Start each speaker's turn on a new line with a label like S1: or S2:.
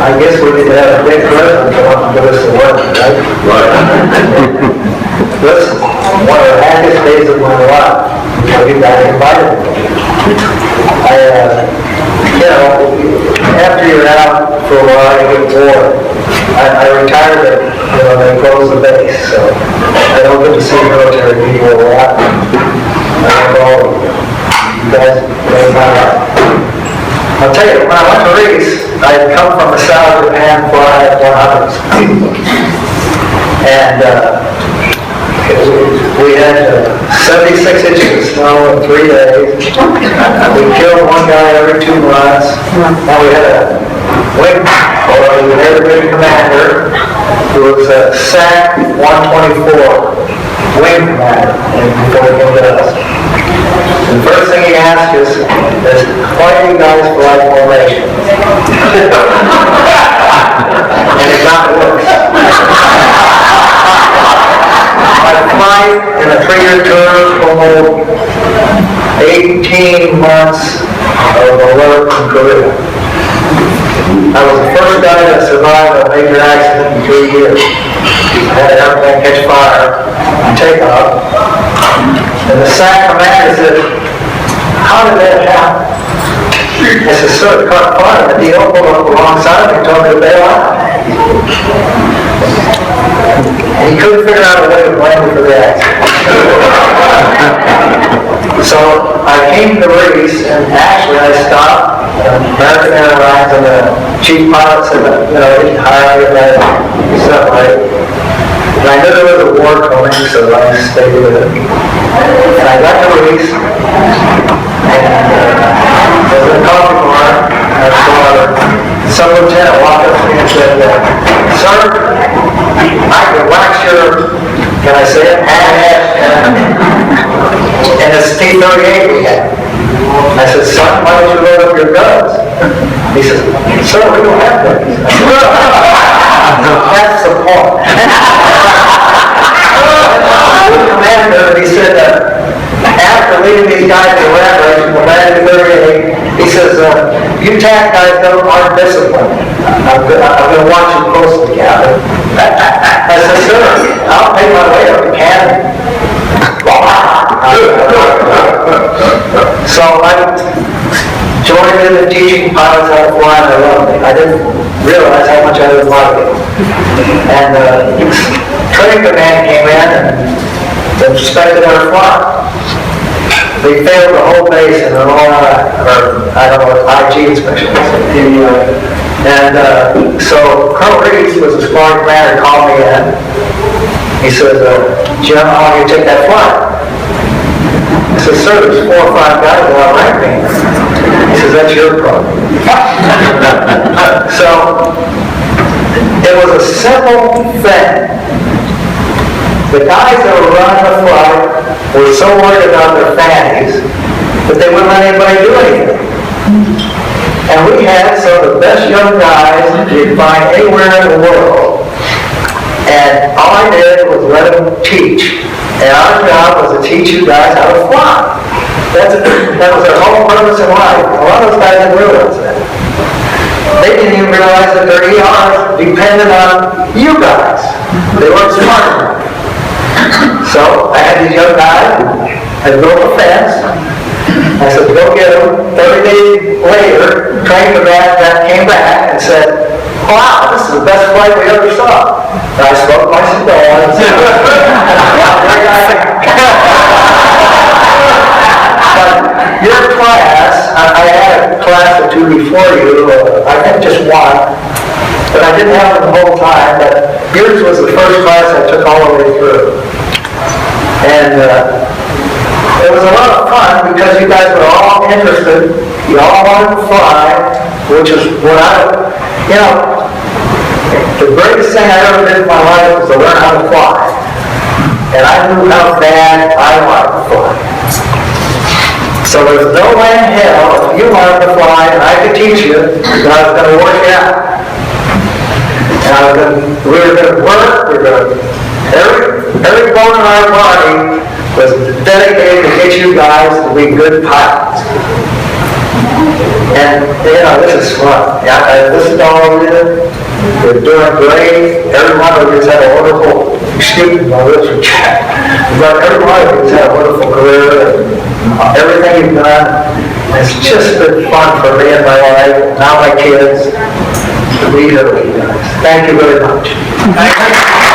S1: I guess we need to have a big president come up and give us the work, right?
S2: Right.
S1: This is one of the happiest days of my life. You got invited me. After you're out for a while, you get bored. I retired at, they closed the base, so I don't get to see military people a lot. I don't know, you guys I'll tell you, when I went to Reese, I had come from the South Japan fly 100s. And we had 76 inches of snow in 3 days. We killed one guy every 2 months. Now we had a wing, or the Air Division commander, who was a SAC 124 wing commander before he came to us. The first thing he asked us is, why are you guys fly formation? And it got worse. My flight in a 3-year tour totaled 18 months of alert from Korea. I was the first guy that survived a major accident in 3 years. I had an airplane catch fire and take off. And the SAC commander said, how did that happen? I said, sir, it caught fire. The DO pulled up alongside me and told me to bail out. And he couldn't figure out a way to blame me for the accident. So I came to Reese, and actually I stopped American Airlines, and the chief pilot said, they didn't hire me, and stuff, right? And I knew there was a war coming, so I stayed with it. And I got to Reese, and there was a coffee bar, and I saw some lieutenant walk up to me and said, sir, I can wax your, can I say it, ass, and it's T-38 we had. I said, son, why don't you load up your guns? He says, sir, we don't have guns. That's the point. Commander, he said, after leading these guys to collaboration, when I had to he says, you TAC guys aren't disciplined. I'm going to watch you closely, Captain. I said, sir, I'll pay my way up to Canada. So I joined in the teaching pilots how to fly, and I loved it. I didn't realize how much I didn't like it. And training command came in and inspected our flight. They failed the whole base in an IG inspection. And so Colonel Reese was a squadron commander, called me in. He says, Jim, how long you take that flight? I said, sir, there's 4 or 5 guys that outrank me. He says, that's your problem. So it was a simple thing. The guys that were running the flight were so worried about their fannies that they wouldn't let anybody do anything. And we had some of the best young guys you'd find anywhere in the world. And all I did was let them teach. And our job was to teach you guys how to fly. That was their whole purpose in life. A lot of those guys didn't realize that. They didn't even realize that their ERs depended on you guys. They weren't smart enough. So I had these young guys, I built a fence. I said, go get them. 30 days later, trained them that came back and said, wow, this is the best flight we ever saw. And I spoke my cigars. But your class, I had a class or 2 before you, I think just 1, but I didn't have them the whole time, but yours was the first class I took all the way through. And it was a lot of fun because you guys were all interested, you all wanted to fly, which is what the greatest thing I ever did in my life was to learn how to fly. And I knew how bad I wanted to fly. So there's no way in hell if you wanted to fly and I could teach you that I was going to work it out. And we were going to work, every bone in our body was dedicated to get you guys to be good pilots. And, this is fun. Yeah, I listened to all of you. You're doing great. Every one of you has had a wonderful, excuse me, my lips are chapped. But every one of you has had a wonderful career and everything you've done. It's just been fun for me and my wife, now my kids, to be here with you guys. Thank you very much.